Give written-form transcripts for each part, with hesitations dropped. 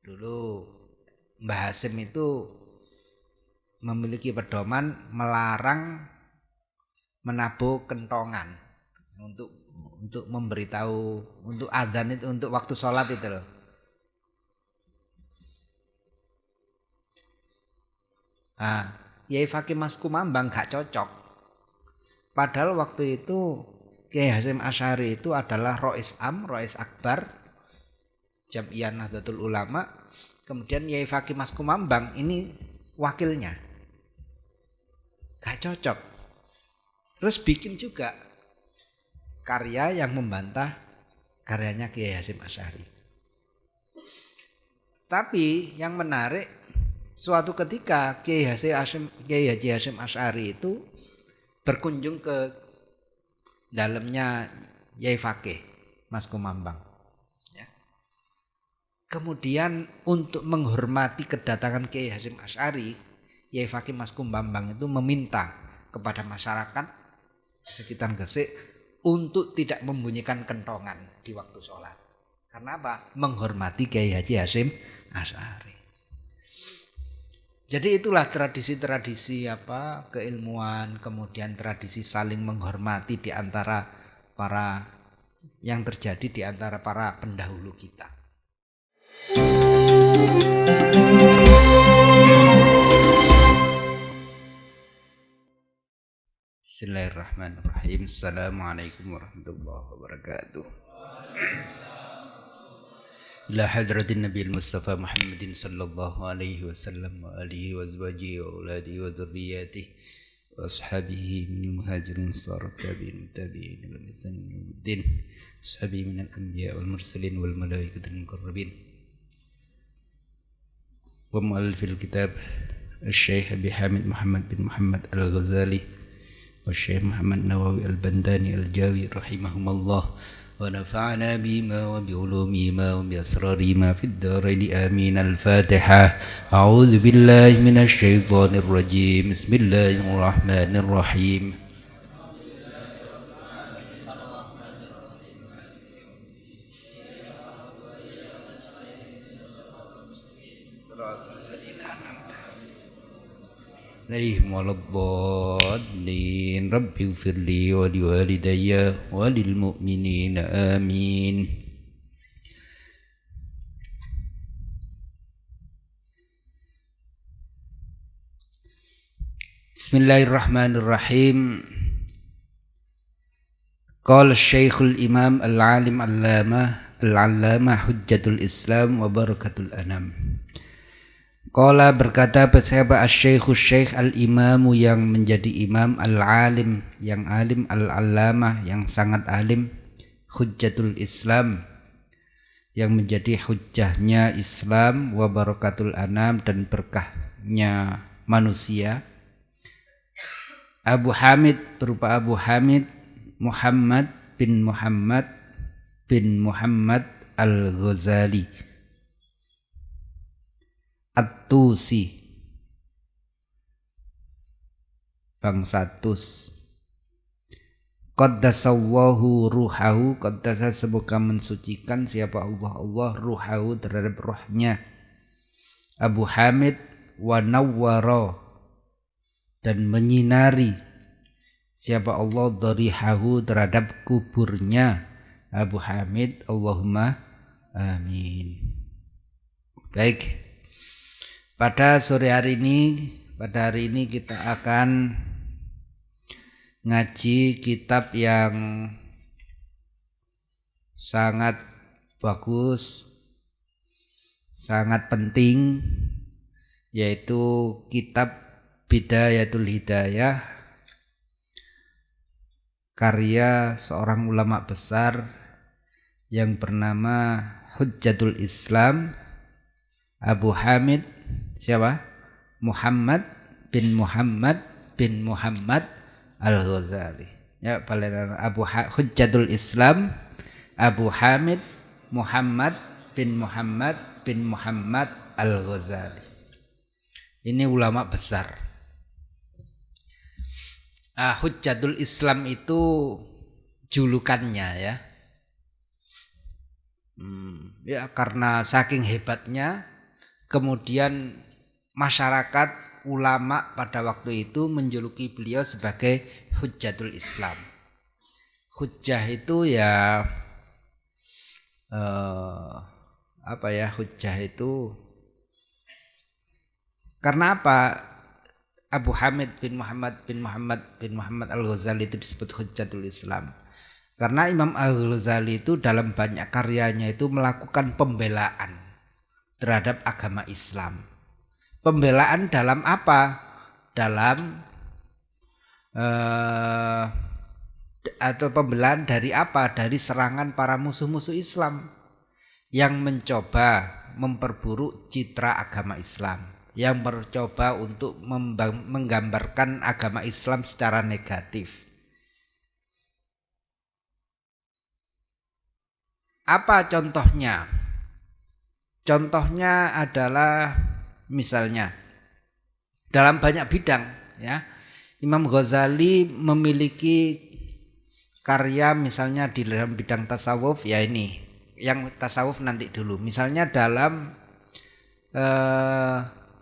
Dulu Mbah Hasim itu memiliki pedoman melarang menabuh kentongan untuk memberitahu, untuk adzan itu, untuk waktu sholat itu loh. Nah, Kiai Fakih Mas Kumambang gak cocok. Padahal waktu itu Kiai Hasyim Asy'ari itu adalah Rois Akbar Jam'iyah Nahdlatul Ulama. Kemudian Kiai Fakih Mas Kumambang ini wakilnya. Gak cocok. Terus bikin juga karya yang membantah karyanya Kiai Hasyim Asy'ari. Tapi yang menarik, suatu ketika Kiai Haji Hasyim Asy'ari itu berkunjung ke dalamnya Kiai Fakih Mas Kumambang. Ya. Kemudian untuk menghormati kedatangan Kiai Hasyim Asy'ari, Kiai Fakih Mas Kumambang itu meminta kepada masyarakat sekitar Gresik untuk tidak membunyikan kentongan di waktu sholat. Karena apa? Menghormati Kiai Haji Hasyim Asy'ari. Jadi itulah tradisi-tradisi keilmuan, kemudian tradisi saling menghormati di antara yang terjadi di antara para pendahulu kita. Bismillahirrahmanirrahim. Assalamualaikum warahmatullahi wabarakatuh. Ila hadratin Nabi Mustafa Muhammadin sallallahu alaihi wasallam wa alihi wa azwajihi wa auladihi wa dzurriyyatihi wa ashabihi min muhajirin sarat tabi'in ila ihsan yaumiddin, ashabihi min al-anbiya wal mursalin wal malaikatil muqarrabin wa mu'allifil kitab Asy-Syaikh Abi Hamid Muhammad bin Muhammad Al-Ghazali wa Syekh Muhammad Nawawi Al-Bandani Al-Jawi rahimahumallah. ونفعنا بما وبعلومهما وبأسرارهما في الدارين آمين. الفاتحة. أعوذ بالله من الشيطان الرجيم. بسم الله الرحمن الرحيم. عليهم ولا الضالين. رب اغفر لي ولوالدي وللمؤمنين آمين. Bismillahirrahmanirrahim. Qala Syekhul Imam Al-Alim Al-Allamah Hujjatul Islam wa Barakatul Anam. Qala berkata siapa Asy-Syekh Al-Imamu yang menjadi imam, Al-Alim yang alim, Al-Allamah yang sangat alim, Hujjatul Islam yang menjadi hujjahnya Islam, wa Barakatul Anam dan berkahnya manusia. Abu Hamid berupa Abu Hamid Muhammad bin Muhammad Al-Ghazali At-Tusi, bangsa Tus. Qaddasawwahu ruhahu, qaddasa semoga mensucikan siapa Allah ruhahu terhadap rohnya Abu Hamid, wa nawwara dan menyinari siapa Allah dharihahu terhadap kuburnya Abu Hamid. Allahumma amin. Baik. Pada hari ini kita akan ngaji kitab yang sangat bagus, sangat penting, yaitu kitab Bidayatul Hidayah, karya seorang ulama besar yang bernama Hujjatul Islam Abu Hamid siapa? Muhammad bin Muhammad Al-Ghazali. Ya, Hujjatul Islam Abu Hamid Muhammad bin Muhammad Al-Ghazali. Ini ulama besar. Hujjatul Islam itu julukannya ya. Ya karena saking hebatnya Kemudian masyarakat ulama pada waktu itu menjuluki beliau sebagai Hujjatul Islam. Hujjah itu ya hujjah itu karena apa? Abu Hamid bin Muhammad Al-Ghazali itu disebut Hujjatul Islam. Karena Imam Al-Ghazali itu dalam banyak karyanya itu melakukan pembelaan terhadap agama Islam. Pembelaan dalam apa? Dalam atau pembelaan dari apa? Dari serangan para musuh-musuh Islam yang mencoba memperburuk citra agama Islam, yang mencoba untuk menggambarkan agama Islam secara negatif. Apa contohnya? Contohnya adalah misalnya dalam banyak bidang, ya. Imam Ghazali memiliki karya misalnya di dalam bidang tasawuf, ya ini yang tasawuf nanti dulu. Misalnya dalam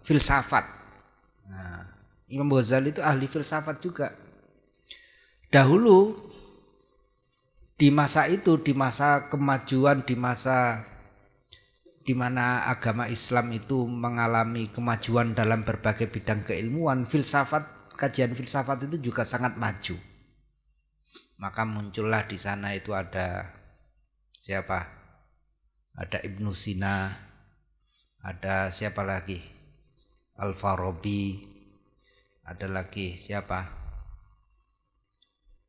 filsafat. Nah, Imam Ghazali itu ahli filsafat juga. Dahulu di masa itu, di masa kemajuan, di masa di mana agama Islam itu mengalami kemajuan dalam berbagai bidang keilmuan, kajian filsafat itu juga sangat maju. Maka muncullah di sana itu ada siapa? Ada Ibnu Sina, ada siapa lagi? Al-Farabi, ada lagi siapa?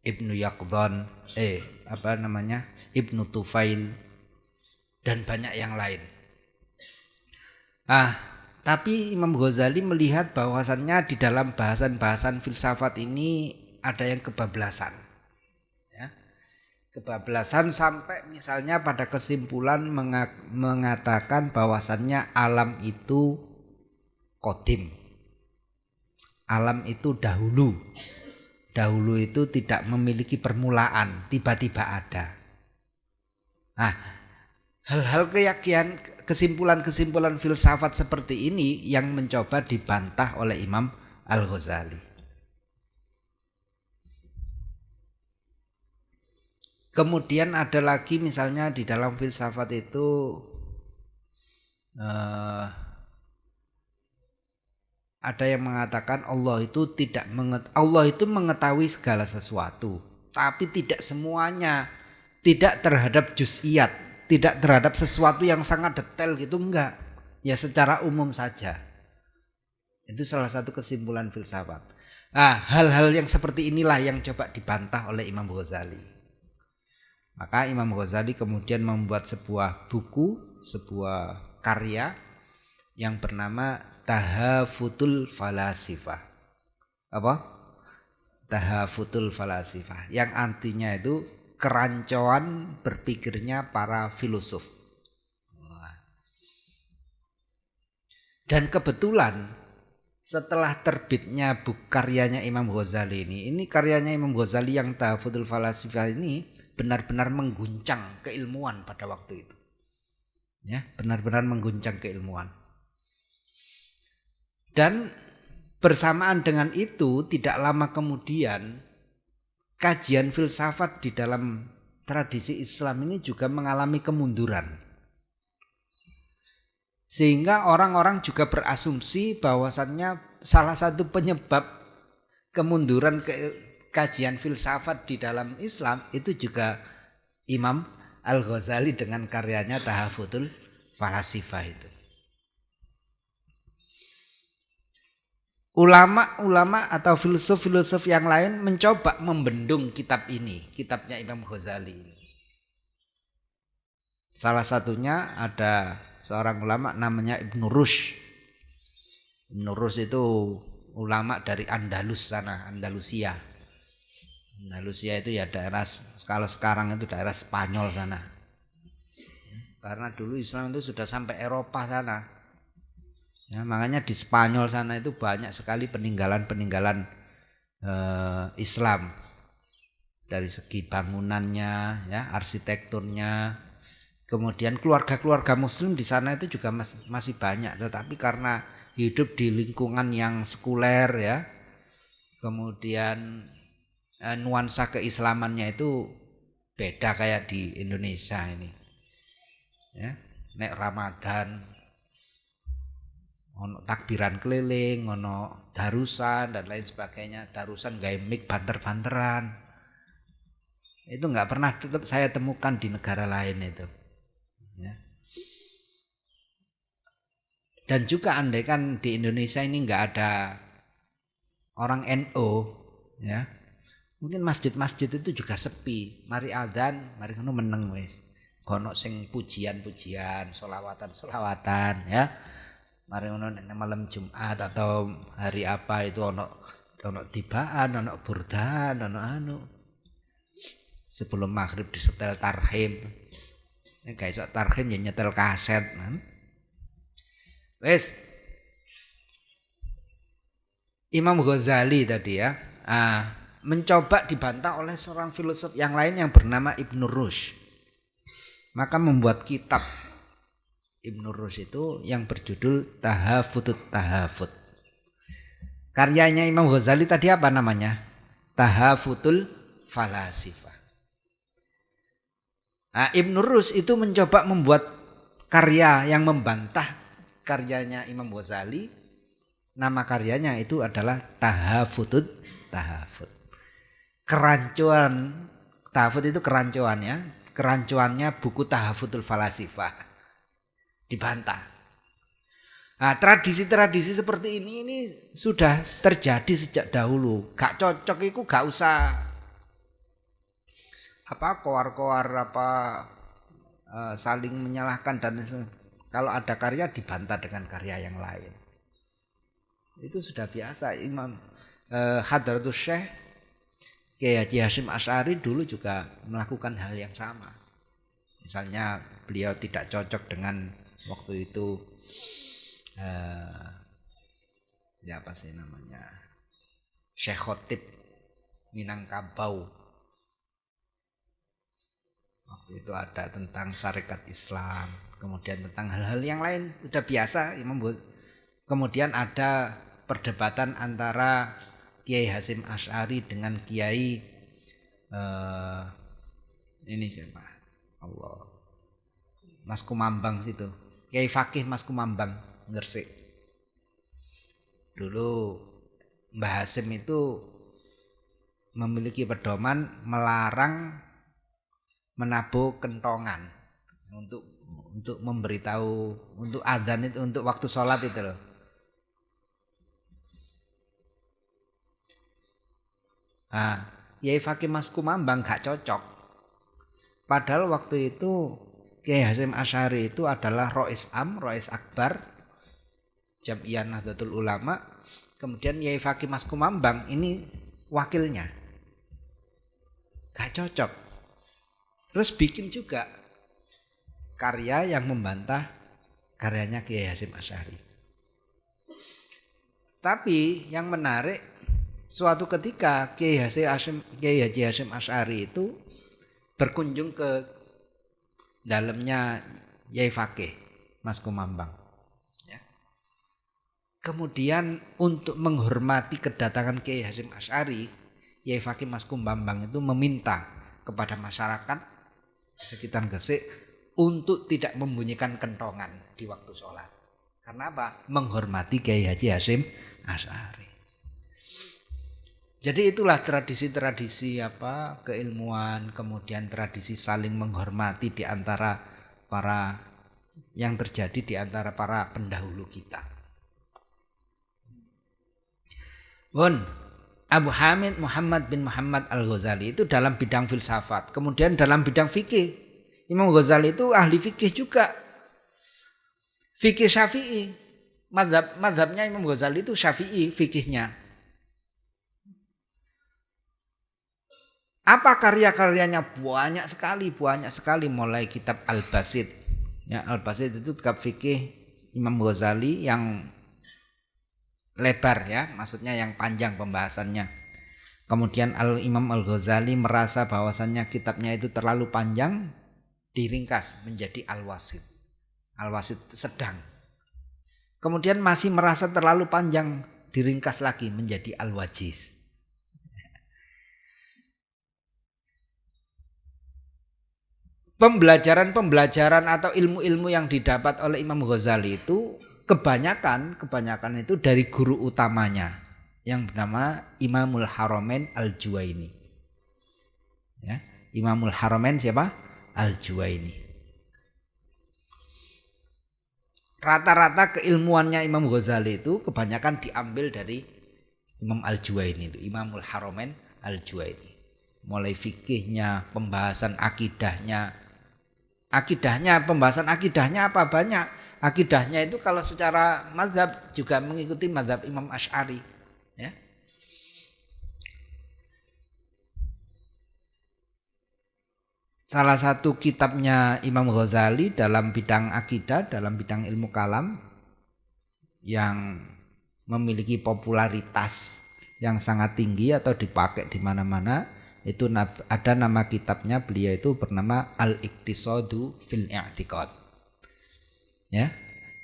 Ibnu Yaqdhan, Ibnu Tufail, dan banyak yang lain. Tapi Imam Ghazali melihat bahwasannya di dalam bahasan-bahasan filsafat ini ada yang kebablasan. Ya. Kebablasan sampai misalnya pada kesimpulan mengatakan bahwasannya alam itu qadim. Alam itu dahulu. Dahulu itu tidak memiliki permulaan, tiba-tiba ada. Hal-hal kesimpulan-kesimpulan filsafat seperti ini yang mencoba dibantah oleh Imam Al-Ghazali. Kemudian ada lagi misalnya di dalam filsafat itu ada yang mengatakan Allah itu mengetahui segala sesuatu, tapi tidak semuanya, tidak terhadap juz'iyat, tidak terhadap sesuatu yang sangat detail gitu, enggak. Ya secara umum saja. Itu salah satu kesimpulan filsafat. Hal-hal yang seperti inilah yang coba dibantah oleh Imam Ghazali. Maka Imam Ghazali kemudian membuat sebuah buku, sebuah karya yang bernama Tahafutul Falasifah. Apa? Tahafutul Falasifah, yang artinya itu kerancuan berpikirnya para filosof. Dan kebetulan setelah terbitnya buku karyanya Imam Ghazali ini karyanya Imam Ghazali yang Tahafutul Falasifah ini benar-benar mengguncang keilmuan pada waktu itu. Ya, benar-benar mengguncang keilmuan. Dan bersamaan dengan itu tidak lama kemudian kajian filsafat di dalam tradisi Islam ini juga mengalami kemunduran. Sehingga orang-orang juga berasumsi bahwasannya salah satu penyebab kemunduran kajian filsafat di dalam Islam itu juga Imam Al-Ghazali dengan karyanya Tahafutul Falasifah itu. Ulama-ulama atau filosof-filosof yang lain mencoba membendung kitab ini, kitabnya Imam Ghazali ini. Salah satunya ada seorang ulama namanya Ibnu Rushd. Ibnu Rushd itu ulama dari Andalus sana, Andalusia. Andalusia itu ya daerah, kalau sekarang itu daerah Spanyol sana. Karena dulu Islam itu sudah sampai Eropa sana. Ya, makanya di Spanyol sana itu banyak sekali peninggalan-peninggalan Islam dari segi bangunannya, ya, arsitekturnya, Kemudian keluarga-keluarga muslim di sana itu juga masih banyak, tetapi karena hidup di lingkungan yang sekuler ya, kemudian nuansa keislamannya itu beda kayak di Indonesia ini. Ya, nek Ramadan ono takbiran keliling, ono darusan dan lain sebagainya. Darusan gawe mik banter-banteran. Itu nggak pernah saya temukan di negara lain itu. Ya. Dan juga andai kan di Indonesia ini nggak ada orang NU, ya, mungkin masjid-masjid itu juga sepi. Mari adzan, mari ngono meneng wis. Ono sing pujian-pujian, solawatan-solawatan, ya. Mari ngono malam Jumat atau hari apa itu ono tibaan, ono burdan, ono anu. Sebelum maghrib disetel tarhim. Nek gak iso tarhim ya nyetel kaset. Wes. Imam Ghazali tadi ya, mencoba dibantah oleh seorang filosof yang lain yang bernama Ibn Rushd. Maka membuat kitab Ibn Rushd itu yang berjudul Tahafutut Tahafut. Karyanya Imam Ghazali tadi apa namanya? Tahafutul Falasifah. Nah, Ibn Rushd itu mencoba membuat karya yang membantah karyanya Imam Ghazali. Nama karyanya itu adalah Tahafutut Tahafut. Kerancuan, tahafut itu kerancuan ya. Kerancuannya buku Tahafutul Falasifah. Dibantah. Nah, tradisi-tradisi seperti ini sudah terjadi sejak dahulu. Gak cocok itu gak usah koar-koar saling menyalahkan dan kalau ada karya dibantah dengan karya yang lain. Itu sudah biasa. Imam Hadratus Syekh Kiai Haji Hasyim Asy'ari dulu juga melakukan hal yang sama. Misalnya beliau tidak cocok dengan waktu itu apa sih namanya, Syekh Khotib Minangkabau. Waktu itu ada tentang syarikat Islam, kemudian tentang hal-hal yang lain sudah biasa. Kemudian ada perdebatan antara Kiai Hasyim Asy'ari dengan Kiai ini siapa? Allah. Mas Kumambang situ. Kiai Fakih Mas Kumambang Gresik. Dulu Mbah Hasyim itu memiliki pedoman melarang menabuh kentongan untuk memberitahu, untuk adzan itu, untuk waktu sholat itu loh. Nah, Kiai Fakih Mas Kumambang gak cocok. Padahal waktu itu Kiai Hasyim Asy'ari itu adalah Rois Akbar Jam'iyah Nahdlatul Ulama. Kemudian Kiai Fakih Mas Kumambang ini wakilnya. Gak cocok. Terus bikin juga karya yang membantah karyanya Kiai Hasyim Asy'ari. Tapi yang menarik, suatu ketika Kiai Haji Hasyim Asy'ari itu berkunjung ke dalamnya Kiai Fakih Mas Kumambang. Ya. Kemudian untuk menghormati kedatangan Kiai Hasyim Asy'ari, Kiai Fakih Mas Kumambang itu meminta kepada masyarakat sekitar Gresik untuk tidak membunyikan kentongan di waktu sholat. Karena apa? Menghormati Kiai Haji Hasyim Asy'ari. Jadi itulah tradisi-tradisi keilmuan, kemudian tradisi saling menghormati di antara para yang terjadi di antara para pendahulu kita. Abu Hamid Muhammad bin Muhammad Al-Ghazali itu dalam bidang filsafat. Kemudian dalam bidang fikih, Imam Ghazali itu ahli fikih juga. Fikih Syafi'i. Mazhabnya Imam Ghazali itu Syafi'i fikihnya. Apa karya-karyanya? Banyak sekali mulai kitab Al-Basit. Ya, Al-Basit itu kitab fikih Imam Ghazali yang lebar ya, maksudnya yang panjang pembahasannya. Kemudian Imam Al-Ghazali merasa bahwasannya kitabnya itu terlalu panjang, diringkas menjadi al-wasit. Al-wasit sedang. Kemudian masih merasa terlalu panjang, diringkas lagi menjadi al-wajiz. Pembelajaran atau ilmu-ilmu yang didapat oleh Imam Ghazali itu kebanyakan itu dari guru utamanya yang bernama Imamul Haramain Al-Juwaini. Ya, Imamul Haramain siapa? Al-Juwaini. Rata-rata keilmuannya Imam Ghazali itu kebanyakan diambil dari Imam Al-Juwaini itu, Imamul Haramain Al-Juwaini. Mulai fikihnya, pembahasan akidahnya. Pembahasan akidahnya apa banyak? Akidahnya itu kalau secara mazhab juga mengikuti mazhab Imam Asy'ari, ya. Salah satu kitabnya Imam Ghazali dalam bidang akidah, dalam bidang ilmu kalam yang memiliki popularitas yang sangat tinggi atau dipakai di mana-mana, itu ada nama kitabnya, beliau itu bernama Al-Iqtisadu fil I'tiqad. Ya,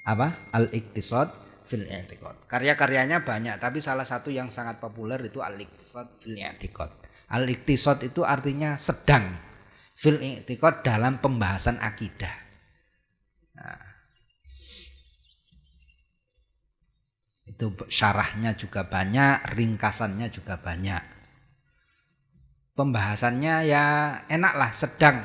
apa? Al-Iqtisad fil I'tiqad. Karya-karyanya banyak, tapi salah satu yang sangat populer itu Al-Iqtisad fil I'tiqad. Al-Iqtisad itu artinya sedang, fil I'tiqad dalam pembahasan akidah. Nah, itu syarahnya juga banyak, ringkasannya juga banyak. Pembahasannya ya enaklah, sedang.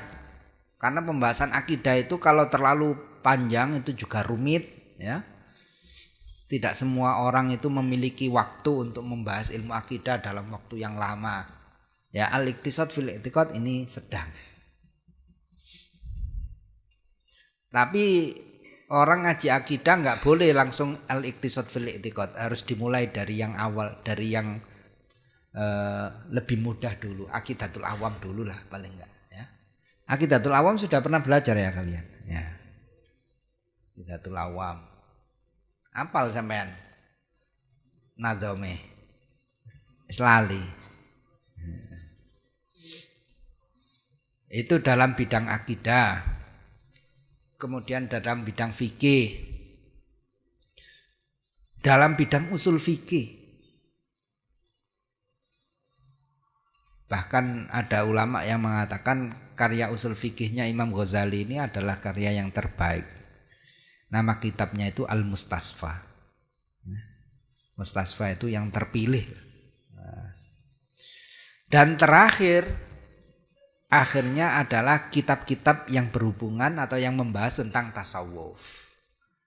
Karena pembahasan akidah itu kalau terlalu panjang itu juga rumit, ya. Tidak semua orang itu memiliki waktu untuk membahas ilmu akidah dalam waktu yang lama. Ya, al-iqtisad fil i'tiqad ini sedang. Tapi orang ngaji akidah nggak boleh langsung al-iqtisad fil i'tiqad, harus dimulai dari yang awal, dari yang lebih mudah dulu, Aqidatul Awam dulu lah paling enggak, ya. Aqidatul Awam sudah pernah belajar ya kalian, ya. Aqidatul Awam apal sampean? Nazome Islali. Itu dalam bidang akidah. Kemudian dalam bidang fikih, dalam bidang usul fikih. Bahkan ada ulama yang mengatakan karya usul fikihnya Imam Ghazali ini adalah karya yang terbaik. Nama kitabnya itu Al-Mustasfa. Mustasfa itu yang terpilih. Dan akhirnya adalah kitab-kitab yang berhubungan atau yang membahas tentang tasawuf.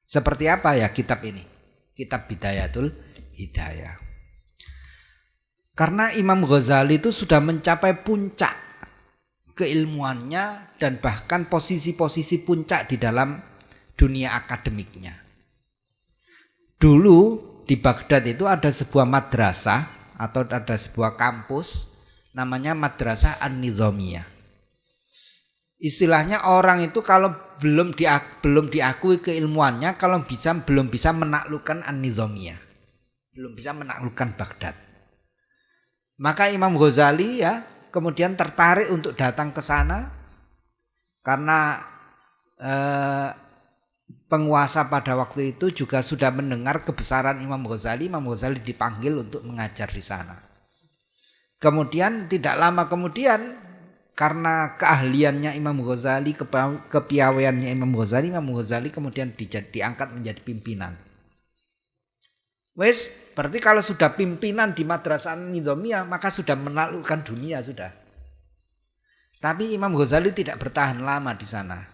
Seperti apa ya kitab ini? Kitab Bidayatul Hidayah. Karena Imam Ghazali itu sudah mencapai puncak keilmuannya dan bahkan posisi-posisi puncak di dalam dunia akademiknya. Dulu di Baghdad itu ada sebuah madrasah atau ada sebuah kampus namanya Madrasah An-Nizamiyah. Istilahnya orang itu kalau belum diakui keilmuannya, kalau belum bisa menaklukkan An-Nizamiyah, belum bisa menaklukkan Baghdad. Maka Imam Ghazali ya kemudian tertarik untuk datang ke sana karena penguasa pada waktu itu juga sudah mendengar kebesaran Imam Ghazali. Imam Ghazali dipanggil untuk mengajar di sana. Kemudian tidak lama kemudian karena keahliannya Imam Ghazali, kepiawaiannya Imam Ghazali kemudian diangkat menjadi pimpinan. Wes, berarti kalau sudah pimpinan di Madrasah Nizamiyah maka sudah menaklukkan dunia sudah. Tapi Imam Ghazali tidak bertahan lama di sana.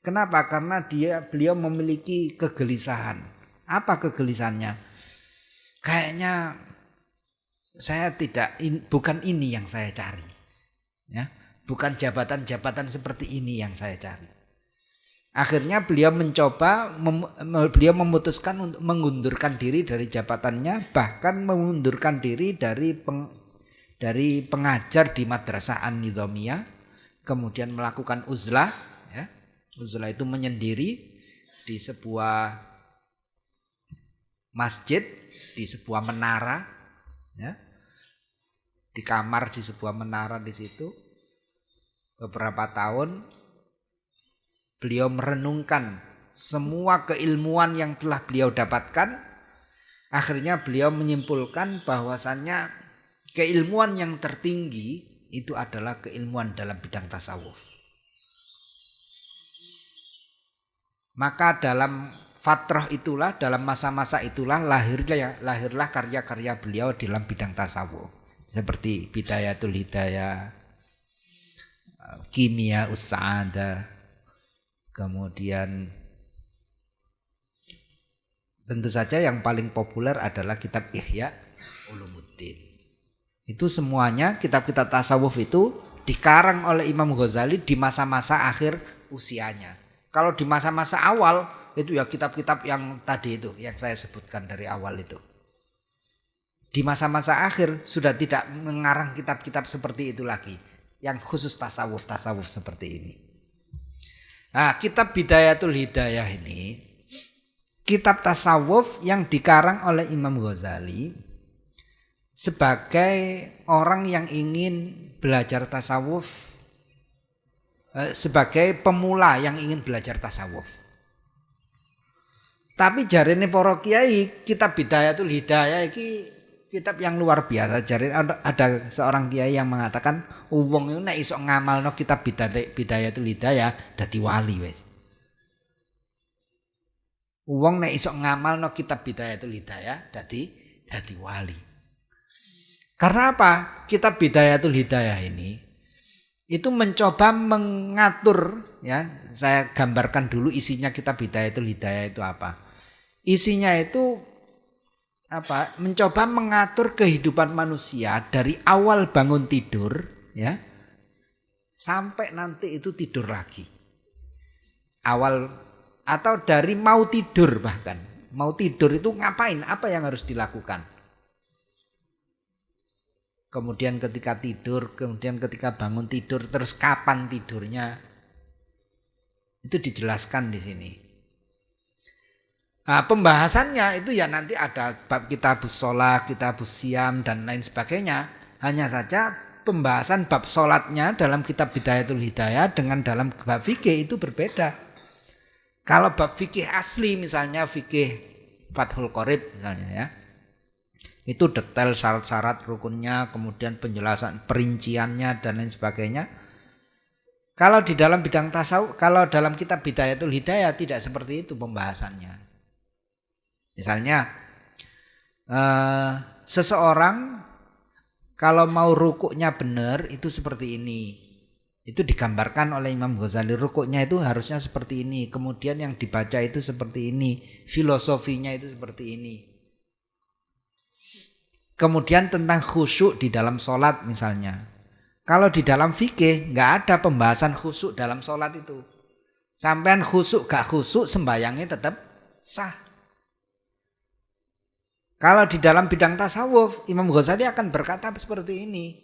Kenapa? Karena beliau memiliki kegelisahan. Apa kegelisahannya? Kayaknya bukan ini yang saya cari. Ya, bukan jabatan-jabatan seperti ini yang saya cari. Akhirnya beliau memutuskan untuk mengundurkan diri dari jabatannya, bahkan mengundurkan diri dari pengajar di Madrasah An-Nizamiyah, kemudian melakukan uzlah, ya. Uzlah itu menyendiri di sebuah masjid, di sebuah menara, ya. Di kamar di sebuah menara di situ beberapa tahun. beliau merenungkan semua keilmuan yang telah beliau dapatkan, akhirnya beliau menyimpulkan bahwasannya keilmuan yang tertinggi itu adalah keilmuan dalam bidang tasawuf. Maka dalam fatrah itulah, dalam masa-masa itulah lahirlah karya-karya beliau dalam bidang tasawuf. Seperti Bidayatul Hidayah, Kimia Us-Sa'adah, kemudian tentu saja yang paling populer adalah kitab Ihya Ulumuddin. Itu semuanya kitab-kitab tasawuf itu dikarang oleh Imam Ghazali di masa-masa akhir usianya. Kalau di masa-masa awal itu ya kitab-kitab yang tadi itu yang saya sebutkan dari awal itu. Di masa-masa akhir sudah tidak mengarang kitab-kitab seperti itu lagi, yang khusus tasawuf seperti ini. Nah, kitab Bidayatul Hidayah ini kitab tasawuf yang dikarang oleh Imam Ghazali sebagai orang yang ingin belajar tasawuf, sebagai pemula yang ingin belajar tasawuf. Tapi jarene para kiai, kitab Bidayatul Hidayah iki kitab yang luar biasa. Jarene ada seorang kiai yang mengatakan wong iku nek iso ngamalno kitab Bidayatul Hidayah dadi wali wis. Wong nek iso ngamalno kitab Bidayatul Hidayah dadi wali. Karena apa? Kitab Bidayatul Hidayah ini itu mencoba mengatur, ya, saya gambarkan dulu isinya kitab Bidayatul Hidayah itu apa. Isinya itu apa? Mencoba mengatur kehidupan manusia dari awal bangun tidur, ya, sampai nanti itu tidur lagi. Awal atau dari mau tidur, bahkan mau tidur itu ngapain? Apa yang harus dilakukan? Kemudian ketika tidur, kemudian ketika bangun tidur, terus kapan tidurnya, itu dijelaskan di sini. Nah, pembahasannya itu ya nanti ada bab kitabus sholat, kitabus siam dan lain sebagainya. Hanya saja pembahasan bab sholatnya dalam kitab Bidayatul Hidayah dengan dalam bab fikih itu berbeda. Kalau bab fikih asli misalnya fikih Fathul Qorib misalnya, ya, itu detail syarat-syarat rukunnya, kemudian penjelasan perinciannya dan lain sebagainya. Kalau di dalam bidang tasawuf, kalau dalam kitab Bidayatul Hidayah tidak seperti itu pembahasannya. Misalnya seseorang kalau mau rukuknya benar itu seperti ini. Itu digambarkan oleh Imam Ghazali, rukuknya itu harusnya seperti ini. Kemudian yang dibaca itu seperti ini, filosofinya itu seperti ini. Kemudian tentang khusyuk di dalam sholat misalnya. Kalau di dalam fikih nggak ada pembahasan khusyuk dalam sholat itu. Sampean khusyuk gak khusyuk sembayangnya tetap sah. Kalau di dalam bidang tasawuf, Imam Ghazali akan berkata seperti ini.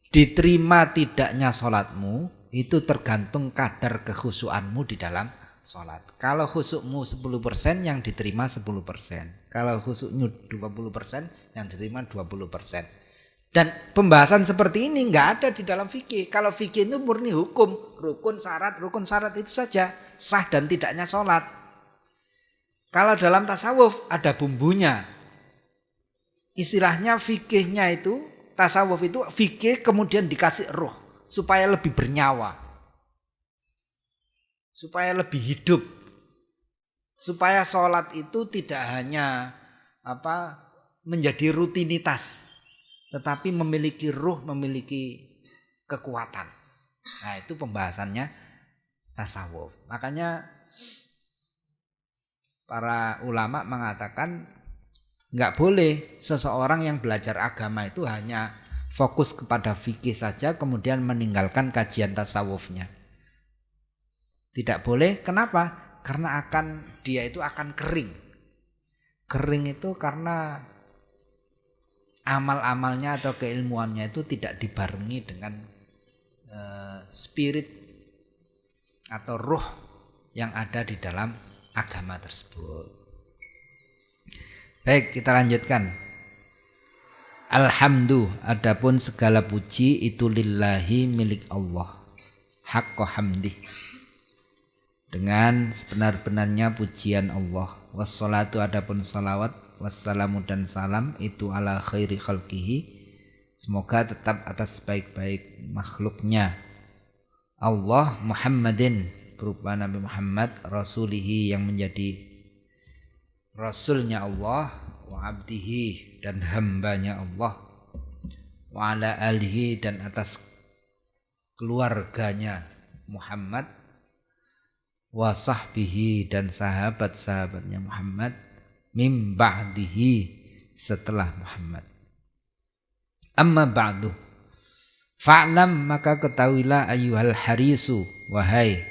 Diterima tidaknya sholatmu itu tergantung kadar kekhusyuanmu di dalam sholat. Kalau khusyukmu 10% yang diterima 10%. Kalau khusyukmu 20% yang diterima 20%. Dan pembahasan seperti ini nggak ada di dalam fikih. Kalau fikih itu murni hukum, rukun syarat itu saja, sah dan tidaknya sholat. Kalau dalam tasawuf ada bumbunya. Istilahnya fikihnya itu, tasawuf itu fikih kemudian dikasih ruh supaya lebih bernyawa. Supaya lebih hidup. Supaya sholat itu tidak hanya menjadi rutinitas, tetapi memiliki ruh, memiliki kekuatan. Nah, itu pembahasannya tasawuf. Makanya para ulama mengatakan nggak boleh seseorang yang belajar agama itu hanya fokus kepada fikih saja kemudian meninggalkan kajian tasawufnya. Tidak boleh. Kenapa? Karena dia itu akan kering. Kering itu karena amal-amalnya atau keilmuannya itu tidak dibarengi dengan spirit atau ruh yang ada di dalam agama tersebut. Baik, kita lanjutkan. Alhamdulillah, adapun segala puji itu lillahi milik Allah. Haqqa hamdih. dengan sebenar-benarnya pujian Allah. Wassalatu adapun salawat, wassalamu dan salam itu ala khairi khalqihi, semoga tetap atas baik-baik makhluknya Allah, Muhammadin berupa Nabi Muhammad, rasulihi yang menjadi rasulnya Allah, wa abdihi dan hambanya Allah, wa ala alihi dan atas keluarganya Muhammad, wa sahbihi dan sahabat-sahabatnya Muhammad, mim ba'dihi setelah Muhammad. Amma ba'du, fa'lam maka ketahuilah ayyuhal harisu, wahai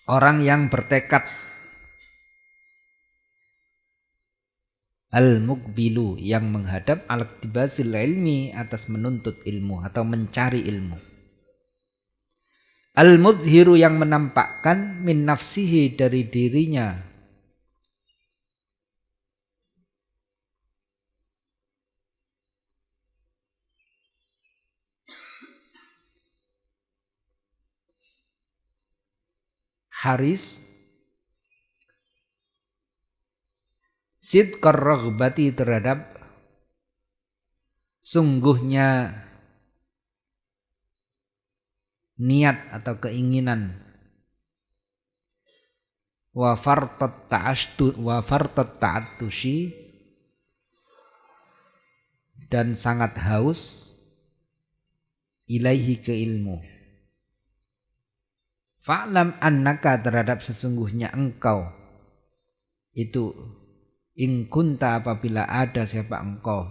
orang yang bertekad, al-muqbilu yang menghadap, al-iktibasil ilmi atas menuntut ilmu atau mencari ilmu, al-mudhiru yang menampakkan, min nafsihi dari dirinya, haris sidqar raghbati terhadap sungguhnya niat atau keinginan, wa fartat ta'attushi dan sangat haus, ilaihi ke ilmu. Fa'lam annaka terhadap sesungguhnya engkau itu, in kunta apabila ada siapa engkau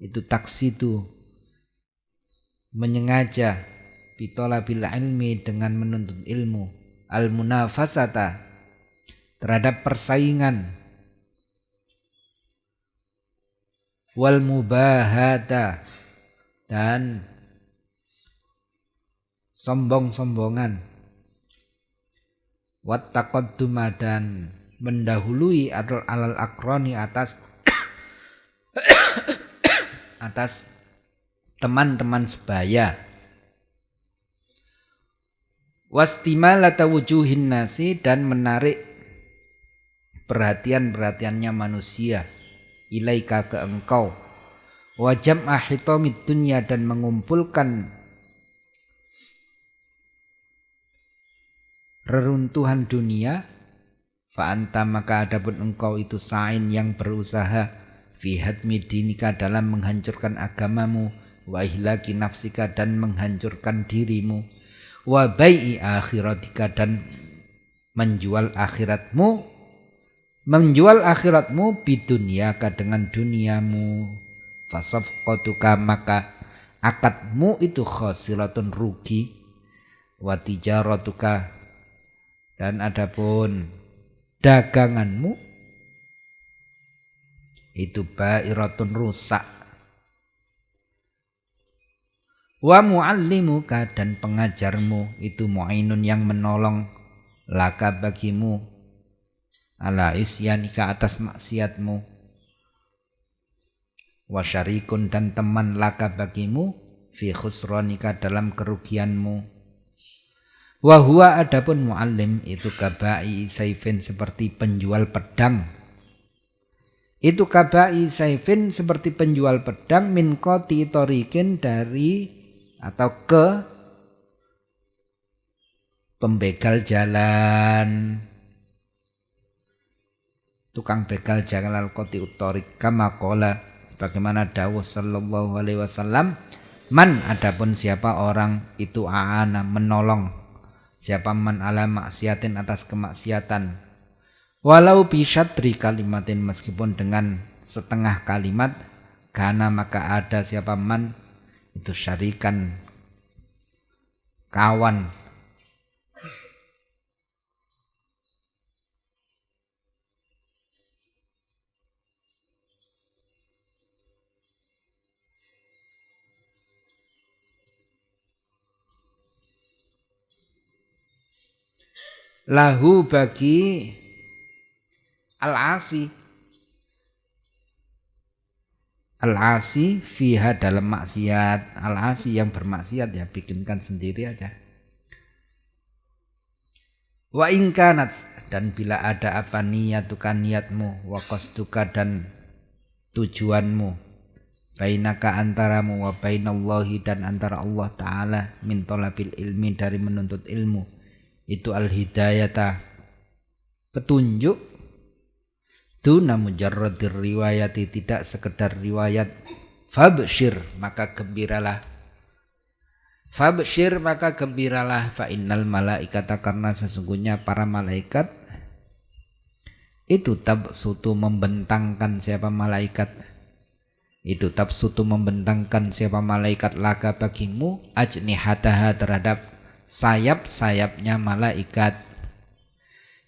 itu, taksidu menyengaja, bitolabil ilmi dengan menuntut ilmu, al munafasata terhadap persaingan, wal mubahata dan sombong-sombongan, wat taqadduma dan mendahului alal akroni atas atas teman-teman sebaya, wastimalata wujuhin nasi dan menarik perhatiannya manusia, ilaika ke engkau, wa jam'a hitamid dunya dan mengumpulkan reruntuhan dunia, fa anta maka adapun engkau itu sa'in yang berusaha, fi hadmi dinika dalam menghancurkan agamamu, wa ihlaki nafsika dan menghancurkan dirimu, wa bai'i akhiratika dan menjual akhiratmu bidunyaka dengan duniamu, fasafqatuka maka akadmu itu khasiratun rugi, wa tijaratuka dan adapun daganganmu itu ba'iratun rusak, wa muallimuka dan pengajarmu itu mu'inun yang menolong, laka bagimu, ala isyanika atas maksiatmu, wa syarikun dan teman laka bagimu, fi khusranika dalam kerugianmu. Wa huwa adapun muallim itu kabai saifin seperti penjual pedang. Itu kabai saifin seperti penjual pedang, min qati tariqin dari atau ke pembegal jalan, tukang begal jalan, al qati utoriq kama qala sebagaimana dawuh sallallahu alaihi wasallam, man adapun siapa orang itu aana menolong, siapa man ala maksiatin atas kemaksiatan, walau bisyadri kalimatin meskipun dengan setengah kalimat, kana maka ada siapa man itu syarikan kawan, lahu bagi al-asi al-asi fiha dalam maksiat. Al-asi yang bermaksiat ya bikinkan sendiri aja. Wa in kanat, dan bila ada apa niyatuka niatmu, wa qasduka dan tujuanmu, bainaka antaramu wa bainallahi dan antara Allah Ta'ala, min talabil ilmi dari menuntut ilmu, itu al-hidayata petunjuk, duna mujarradir riwayati tidak sekedar riwayat, fabshir maka gembiralah, fabshir maka gembiralah, fa innal malaikata karena sesungguhnya para malaikat itu tabsutu membentangkan siapa malaikat, itu tabsutu membentangkan siapa malaikat laka bagimu ajnihataha terhadap sayap-sayapnya malaikat.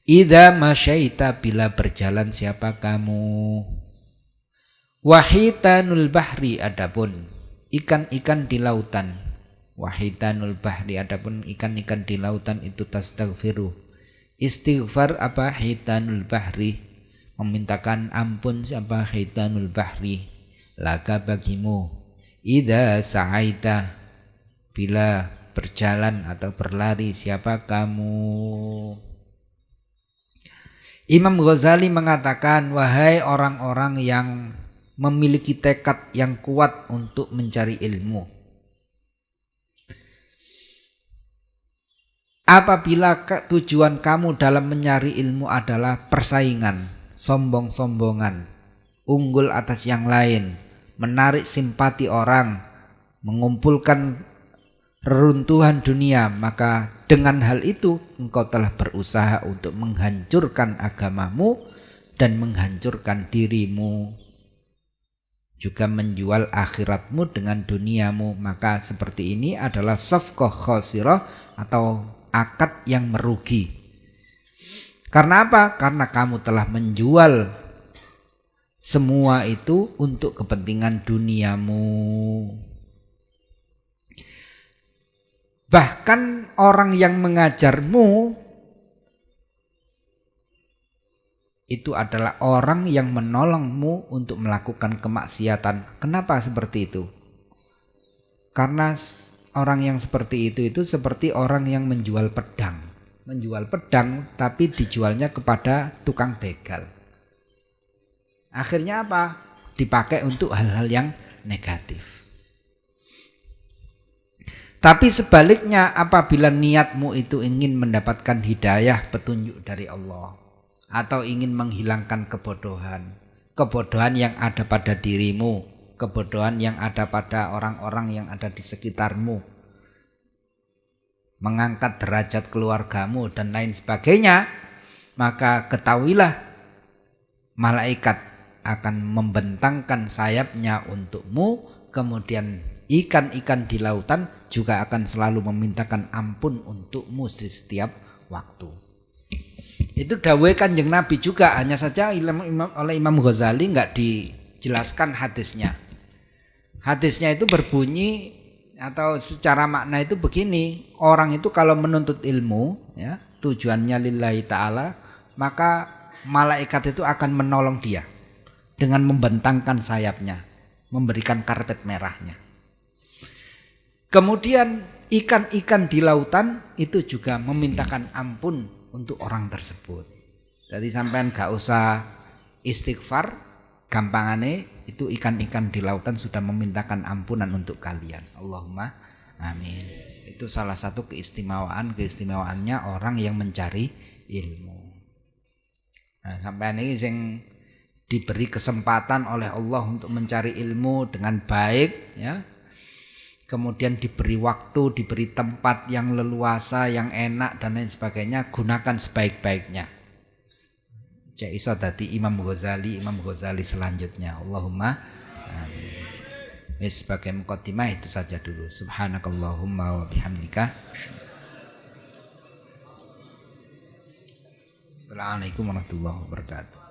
Idza masyaita bila berjalan siapa kamu. Wahitanul bahri adapun ikan-ikan di lautan. Wahitanul bahri adapun ikan-ikan di lautan itu tastaghfiru. Istighfar apa hitanul bahri, memintakan ampun siapa hitanul bahri laka bagimu. Idza sa'aita bila berjalan atau berlari siapa kamu. Imam Ghazali mengatakan, wahai orang-orang yang memiliki tekad yang kuat untuk mencari ilmu, apabila tujuan kamu dalam mencari ilmu adalah persaingan, sombong-sombongan, unggul atas yang lain, menarik simpati orang, mengumpulkan reruntuhan dunia, maka dengan hal itu engkau telah berusaha untuk menghancurkan agamamu dan menghancurkan dirimu, juga menjual akhiratmu dengan duniamu. Maka seperti ini adalah safqah khasirah atau akad yang merugi. Karena apa? Karena kamu telah menjual semua itu untuk kepentingan duniamu. Bahkan orang yang mengajarmu itu adalah orang yang menolongmu untuk melakukan kemaksiatan. Kenapa seperti itu? Karena orang yang seperti itu seperti orang yang menjual pedang. Menjual pedang tapi dijualnya kepada tukang begal. Akhirnya apa? Dipakai untuk hal-hal yang negatif. Tapi sebaliknya apabila niatmu itu ingin mendapatkan hidayah, petunjuk dari Allah, atau ingin menghilangkan kebodohan, kebodohan yang ada pada dirimu, kebodohan yang ada pada orang-orang yang ada di sekitarmu, mengangkat derajat keluargamu dan lain sebagainya, maka ketahuilah malaikat akan membentangkan sayapnya untukmu, kemudian ikan-ikan di lautan juga akan selalu memintakan ampun untukmu di setiap waktu. Itu dawuh Kanjeng Nabi juga, hanya saja oleh Imam Ghazali nggak dijelaskan hadisnya. Hadisnya itu berbunyi atau secara makna itu begini, orang itu kalau menuntut ilmu ya, tujuannya lillahi ta'ala, maka malaikat itu akan menolong dia dengan membentangkan sayapnya, memberikan karpet merahnya. Kemudian ikan-ikan di lautan itu juga memintakan ampun untuk orang tersebut. Jadi sampean gak usah istighfar, gampangane itu ikan-ikan di lautan sudah memintakan ampunan untuk kalian. Allahumma amin. Itu salah satu keistimewaannya orang yang mencari ilmu. Nah, sampean ini yang diberi kesempatan oleh Allah untuk mencari ilmu dengan baik ya. Kemudian diberi waktu, diberi tempat yang leluasa, yang enak dan lain sebagainya, gunakan sebaik-baiknya. Cek iso dadi Imam Ghazali selanjutnya. Allahumma amin. Sebagai muqaddimah itu saja dulu. Subhanakallahumma wa bihamdika. Assalamualaikum warahmatullahi wabarakatuh.